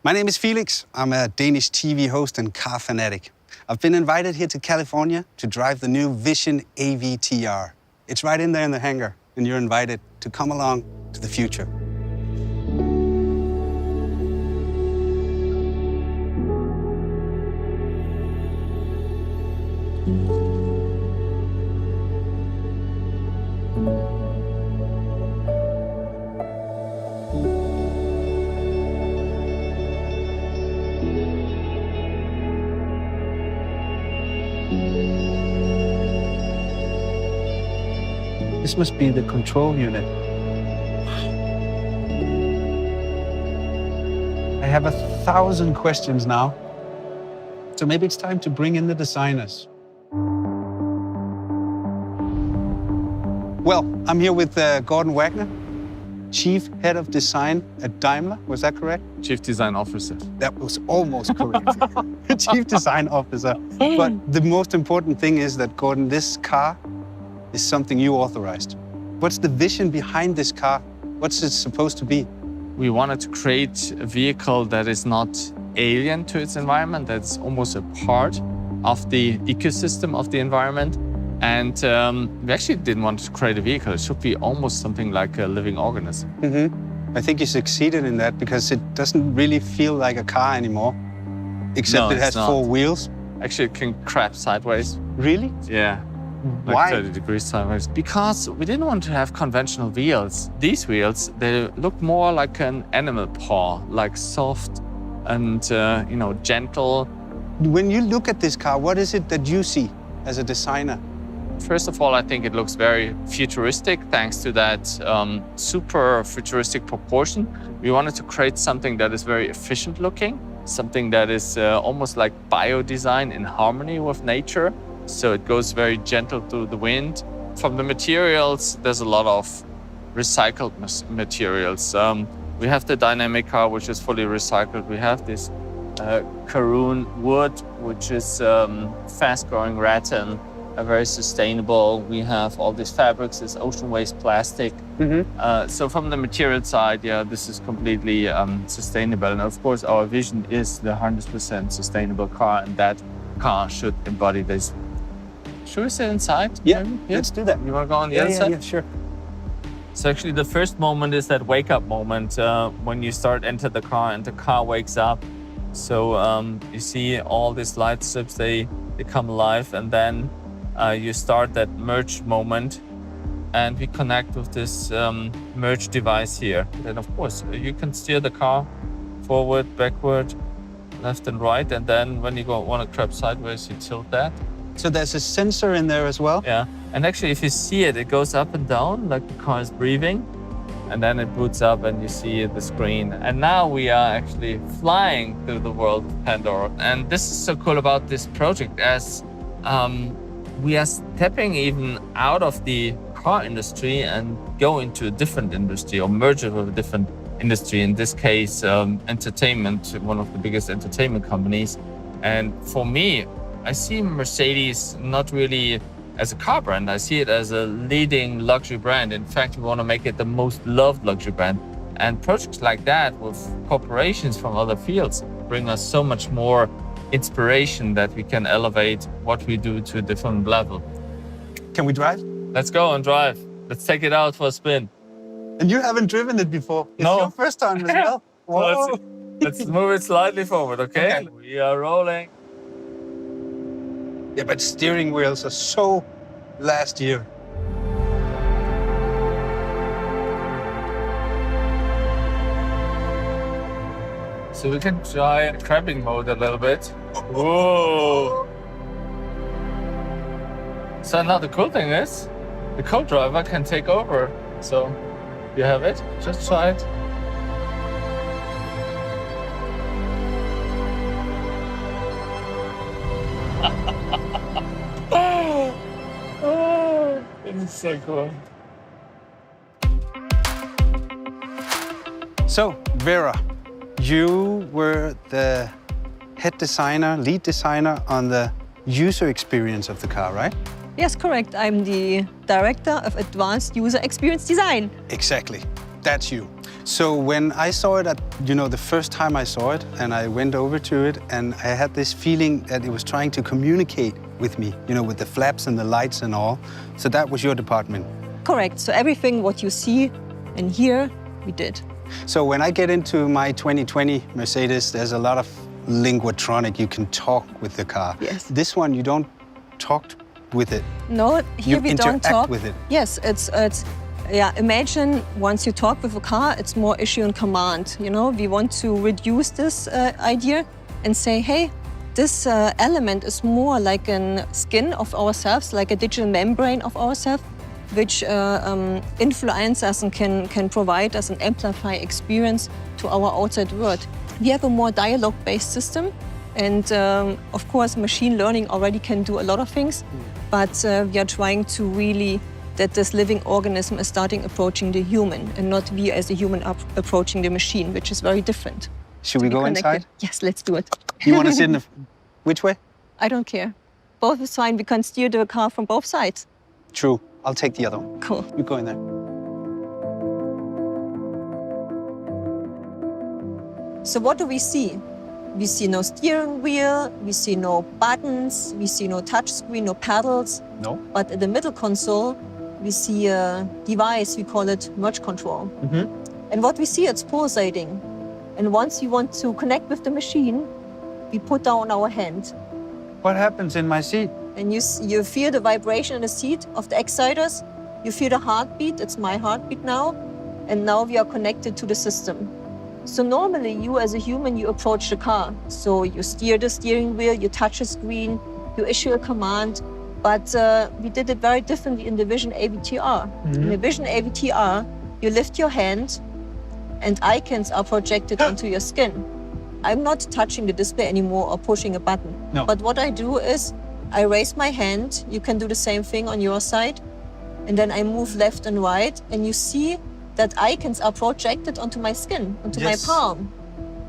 My name is Felix. I'm a Danish TV host and car fanatic. I've been invited here to California to drive the new Vision AVTR. It's right in there in the hangar, and you're invited to come along to the future. This must be the control unit. I have 1,000 questions now. So maybe it's time to bring in the designers. Well, I'm here with Gorden Wagener, Chief Head of Design at Daimler. Was that correct? Chief Design Officer. That was almost correct. Chief Design Officer. But the most important thing is that, Gorden, this car is something you authorized. What's the vision behind this car? What's it supposed to be? We wanted to create a vehicle that is not alien to its environment, that's almost a part of the ecosystem of the environment. And we actually didn't want to create a vehicle. It should be almost something like a living organism. Mm-hmm. I think you succeeded in that because it doesn't really feel like a car anymore, except it has 4 wheels. Actually, it can crab sideways. Really? Yeah. Like Why? 30 degrees sideways. Because we didn't want to have conventional wheels. These wheels, they look more like an animal paw, like soft and gentle. When you look at this car, what is it that you see as a designer? First of all, I think it looks very futuristic thanks to that super futuristic proportion. We wanted to create something that is very efficient looking, something that is almost like bio-design in harmony with nature. So it goes very gentle through the wind. From the materials, there's a lot of recycled materials. We have the dynamic car, which is fully recycled. We have this Karun wood, which is fast-growing rattan, very sustainable. We have all these fabrics, this ocean waste plastic. Mm-hmm. So from the material side, yeah, this is completely sustainable. And of course, our vision is the 100% sustainable car, and that car should embody this. Should we sit inside? Yeah, let's do that. You want to go on the other side? Yeah, sure. So actually the first moment is that wake-up moment when you enter the car and the car wakes up. So you see all these light strips, they come alive, and then you start that merge moment, and we connect with this merge device here. And of course, you can steer the car forward, backward, left and right, and then when you want to crab sideways, you tilt that. So there's a sensor in there as well? Yeah, and actually if you see it, it goes up and down like the car is breathing, and then it boots up and you see the screen. And now we are actually flying through the world of Pandora. And this is so cool about this project, as we are stepping even out of the car industry and go into a different industry or merge it with a different industry. In this case, entertainment, one of the biggest entertainment companies. And for me, I see Mercedes not really as a car brand. I see it as a leading luxury brand. In fact, we want to make it the most loved luxury brand. And projects like that with corporations from other fields bring us so much more inspiration that we can elevate what we do to a different level. Can we drive? Let's go and drive. Let's take it out for a spin. And you haven't driven it before. It's No. your first time as well. Whoa. So let's move it slightly forward, okay? We are rolling. Yeah, but steering wheels are so last year. So we can try crabbing mode a little bit. Whoa! So now the cool thing is, the co-driver can take over. So you have it, just try it. Oh, this is so cool. So, Vera, you were the head designer, lead designer on the user experience of the car, right? Yes, correct. I'm the Director of Advanced User Experience Design. Exactly. That's you. So when I saw it the first time I saw it, and I went over to it, and I had this feeling that it was trying to communicate with me, with the flaps and the lights and all. So that was your department? Correct. So everything what you see and hear, we did. So when I get into my 2020 Mercedes, there's a lot of linguatronic. You can talk with the car. Yes. This one, you don't talk with it. No, here we don't talk with it. Yes, it's imagine once you talk with a car, it's more issue and command. We want to reduce this idea and say, hey, this element is more like a skin of ourselves, like a digital membrane of ourselves, which influence us and can provide us an amplify experience to our outside world. We have a more dialogue-based system, and of course, machine learning already can do a lot of things, but we are trying to really that this living organism is starting approaching the human, and not we as a human approaching the machine, which is very different. Should we go inside? Yes, let's do it. You want to sit in the... Which way? I don't care. Both is fine. We can steer the car from both sides. True. I'll take the other one. Cool. You go in there. So what do we see? We see no steering wheel, we see no buttons, we see no touch screen, no pedals. No. But at the middle console, we see a device, we call it merge control. And what we see, it's pulsating. And once you want to connect with the machine, we put down our hand. What happens in my seat? And you feel the vibration in the seat of the exciters. You feel the heartbeat. It's my heartbeat now. And now we are connected to the system. So normally you as a human, you approach the car. So you steer the steering wheel, you touch a screen, you issue a command. But we did it very differently in the Vision AVTR. In the Vision AVTR, you lift your hand and icons are projected onto your skin. I'm not touching the display anymore or pushing a button. No. But what I do is I raise my hand. You can do the same thing on your side. And then I move left and right. And you see that icons are projected onto my skin, onto my palm.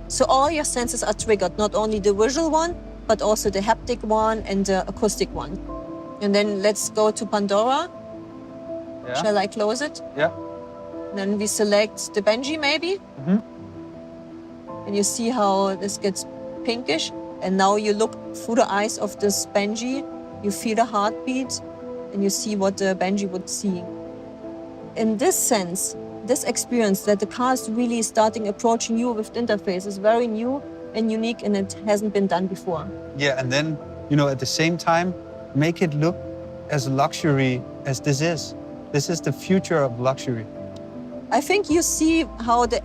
So all your senses are triggered, not only the visual one, but also the haptic one and the acoustic one. And then let's go to Pandora. Yeah. Shall I close it? Yeah. Then we select the Benji maybe. And you see how this gets pinkish. And now you look through the eyes of this Benji, you feel the heartbeat, and you see what the Benji would see. In this sense, this experience that the car is really starting approaching you with the interface is very new and unique, and it hasn't been done before. Yeah, and then, at the same time, make it look as luxury as this is. This is the future of luxury. I think you see how the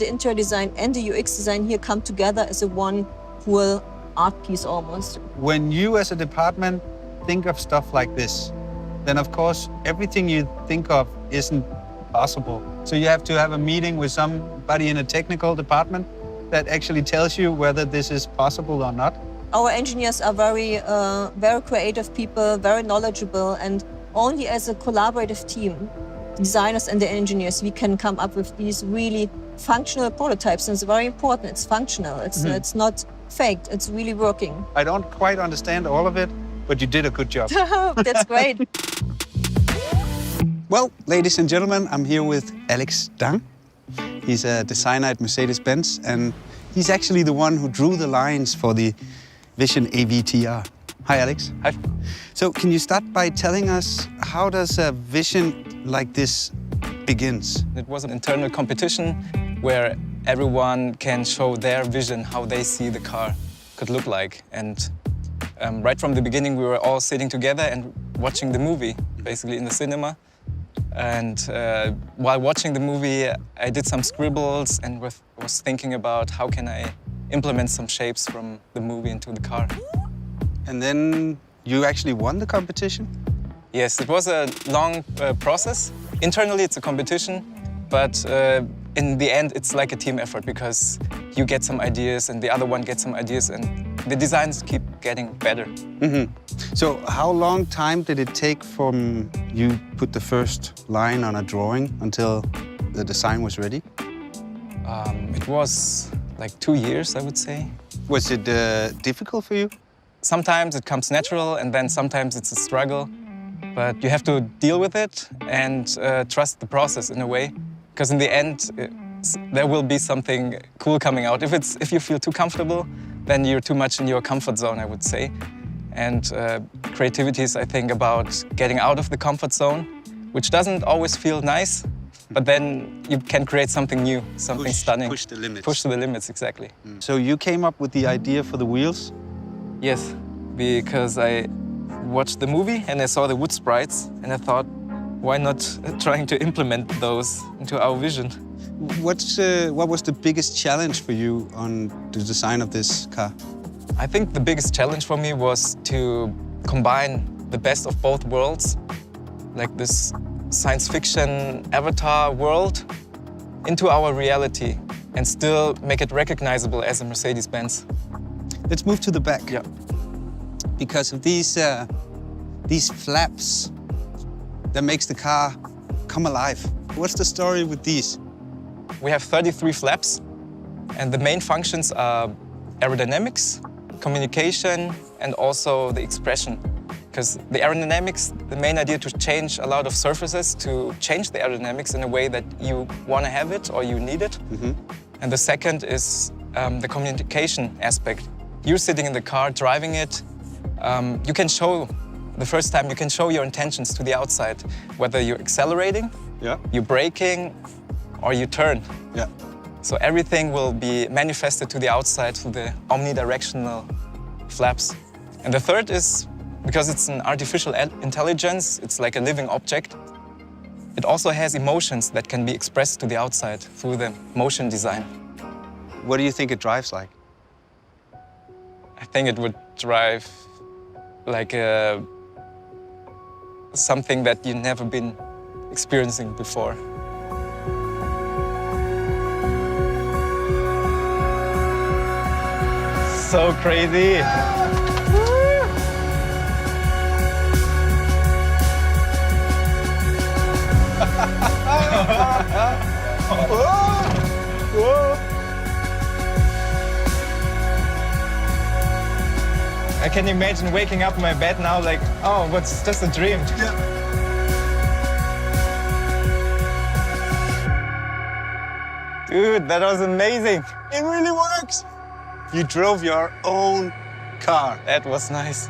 interior design and the UX design here come together as a one whole art piece almost. When you as a department think of stuff like this, then of course everything you think of isn't possible. So you have to have a meeting with somebody in a technical department that actually tells you whether this is possible or not. Our engineers are very creative people, very knowledgeable, and only as a collaborative team, designers and the engineers, we can come up with these really functional prototypes. And it's very important. It's functional. It's not faked. It's really working. I don't quite understand all of it, but you did a good job. That's great. Well, ladies and gentlemen, I'm here with Alex Dang. He's a designer at Mercedes-Benz, and he's actually the one who drew the lines for the Vision AVTR. Hi, Alex. Hi. So can you start by telling us how does a vision like this begins? It was an internal competition where everyone can show their vision, how they see the car could look like. And right from the beginning, we were all sitting together and watching the movie, basically in the cinema. And while watching the movie, I did some scribbles and was thinking about how can I implement some shapes from the movie into the car. And then you actually won the competition? Yes, it was a long process. Internally, it's a competition, but in the end, it's like a team effort because you get some ideas and the other one gets some ideas and the designs keep getting better. So how long time did it take from you put the first line on a drawing until the design was ready? It was like 2 years, I would say. Was it difficult for you? Sometimes it comes natural and then sometimes it's a struggle. But you have to deal with it and trust the process in a way. Because in the end, there will be something cool coming out. If you feel too comfortable, then you're too much in your comfort zone, I would say. And creativity is, I think, about getting out of the comfort zone, which doesn't always feel nice, but then you can create something new, something stunning. Push the limits. Push to the limits, exactly. So you came up with the idea for the wheels? Yes, because I watched the movie and I saw the wood sprites and I thought, why not trying to implement those into our vision? What was the biggest challenge for you on the design of this car? I think the biggest challenge for me was to combine the best of both worlds, like this science fiction avatar world, into our reality and still make it recognizable as a Mercedes-Benz. Let's move to the back. Yeah. Because of these flaps that makes the car come alive. What's the story with these? We have 33 flaps, and the main functions are aerodynamics, communication, and also the expression. Because the aerodynamics, the main idea to change a lot of surfaces, to change the aerodynamics in a way that you want to have it or you need it. And the second is the communication aspect. You're sitting in the car, driving it. You can show, the first time, you can show your intentions to the outside, whether you're accelerating, you're braking, or you turn. Yeah. So everything will be manifested to the outside through the omnidirectional flaps. And the third is, because it's an artificial intelligence, it's like a living object, it also has emotions that can be expressed to the outside through the motion design. What do you think it drives like? I think it would drive like something that you've never been experiencing before. So crazy! I can imagine waking up in my bed now like, oh, what's just a dream. Dude, that was amazing. It really works. You drove your own car. That was nice.